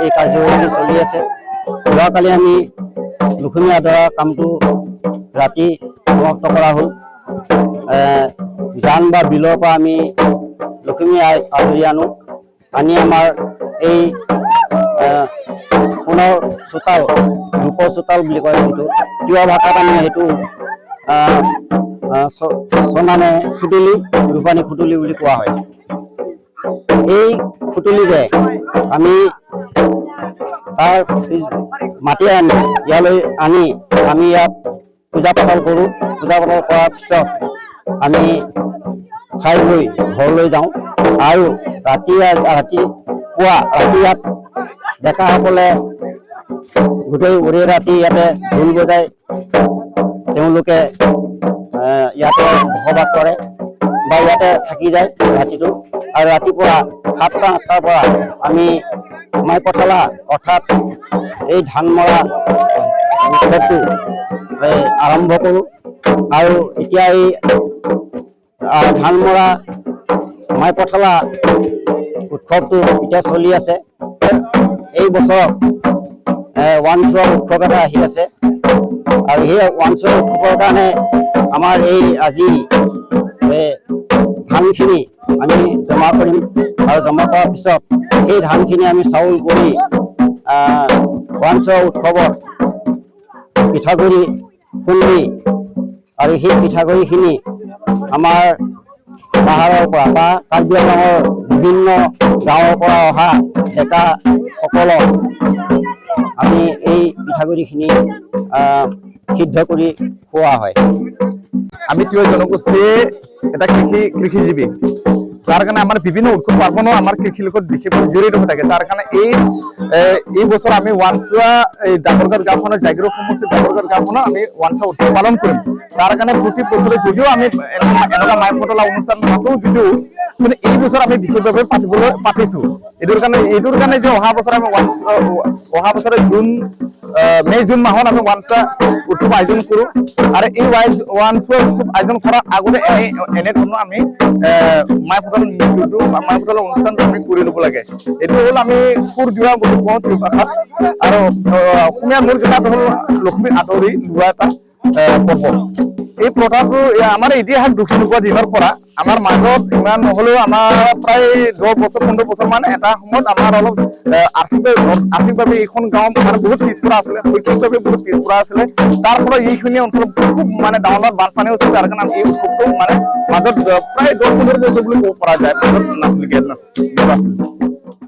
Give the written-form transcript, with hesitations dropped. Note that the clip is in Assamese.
এই কাৰ্যসূচী চলি আছে। যোৱাকালি আমি লখিমী আদৰা কামটো ৰাতি সমাপ্ত কৰা হ'ল। জান বা বিলৰ পৰা আমি লখিমী আদৰি আনি আমাৰ এই পুনৰ চোতাল, ৰূপৰ চোতাল বুলি কয়, সেইটো তিৱা ভাষাত আমি সেইটো চনানে খুটুলি, ৰূপানী খুটুলি বুলি কোৱা হয়। এই খুটুলিৰে আমি তাৰ মাটি আনি ইয়ালৈ আমি ইয়াত পূজা পাতল কৰোঁ। পূজা পাতল কৰাৰ পিছত আমি খাই বৈ ঘৰলৈ যাওঁ আৰু ৰাতি ইয়াত ডেকাসকলে গোটেই উৰে ৰাতি ইয়াতে ঢোল বজাই তেওঁলোকে ইয়াতে বসবাস কৰে বা ইয়াতে থাকি যায় ৰাতিটো। আৰু ৰাতিপুৱা 7টা 8টাৰ পৰা আমি মাই পথালা অৰ্থাৎ এই ধান মৰা উৎসৱটো আৰম্ভ কৰোঁ। আৰু এতিয়া এই ধান মৰা মাই পথালা উৎসৱটো এতিয়া চলি আছে। এই বছৰ ৱানচোৱা উৎসৱ এটা আহি আছে আৰু সেই ৱানচোৱা উৎসৱৰ কাৰণে আমাৰ এই আজি ধানখিনি আমি জমা কৰিম আৰু জমা কৰাৰ পিছত সেই ধানখিনি আমি চাউল কৰি ৱানচোৱা উৎসৱত পিঠাগুড়ি খুন্দি আৰু সেই পিঠাগুড়িখিনি আমাৰ পাহাৰৰ পৰা বা কাৰ্বি আংলঙৰ বিভিন্ন গাঁৱৰ পৰা অহা ডেকাসকলক আমি এই পিঠাগুড়িখিনি সিদ্ধ কৰি খোৱা হয়। আমি তিৱা জনগোষ্ঠী এটা কৃষিজীৱী, তার কারণে আমার বিভিন্ন উৎসব পার্বণও আমার কৃষির লগত বিশেষ জড়িত হয়ে থাকে। তার কারণে এই বছর আমি ওয়ানচোৱা এই ডাবৰঘাট গাঁওখনৰ জাগিৰোড সমষ্টিৰ ডাবৰঘাট গাঁওখনত আমি ওয়ানচোৱা উৎসৱ পালন কৰিম। তাৰ কাৰণে প্ৰতি বছৰে যদিও আমি এনেকুৱা মাই পতলা অনুষ্ঠান পাতো যদিও কিন্তু এই বছৰ আমি বিশেষভাৱে পাতিছো। এইটোৰ কাৰণে যে অহা বছৰ আমি অহা বছৰে মে জুন মাহত আমি ওয়ানচোৱা উৎসৱ আয়োজন কৰোঁ। আৰু এই ওয়ানচোৱা উৎসৱ আয়োজন কৰাৰ আগতে এনেধৰণৰ আমি মাই পতলা অনুষ্ঠানটো আমি কৰি ল'ব লাগে। এইটো হ'ল আমি সুৰ দিওৱা বুলি কওঁ তিৱা ভাষাত। আৰু অসমীয়া মূল কথাটো হ'ল লক্ষ্মী আদৰি লোৱা এটা পৰ্ব। এই প্ৰথাটো আমাৰ ইতিহাস ঢুকি নোপোৱা দিনৰ পৰা আমাৰ মাজত ইমান নহ'লেও আমাৰ প্ৰায় 10 বছৰ 15 বছৰ মান এটা সময়ত আমাৰ অলপ আৰ্থিকভাৱে এইখন গাঁও মানে বহুত পিছপৰা আছিলে, শৈক্ষিকভাৱে বহুত পিছপৰা আছিলে। তাৰ ফলত এইখিনি অঞ্চলত খুব মানে ডাঙৰ বানপানী হৈছিল। তাৰ কাৰণে এই উৎসৱটো মানে মাজত প্ৰায় 10-15 বছৰ বুলি ক'ব পৰা যায়, মাজত নাছিল।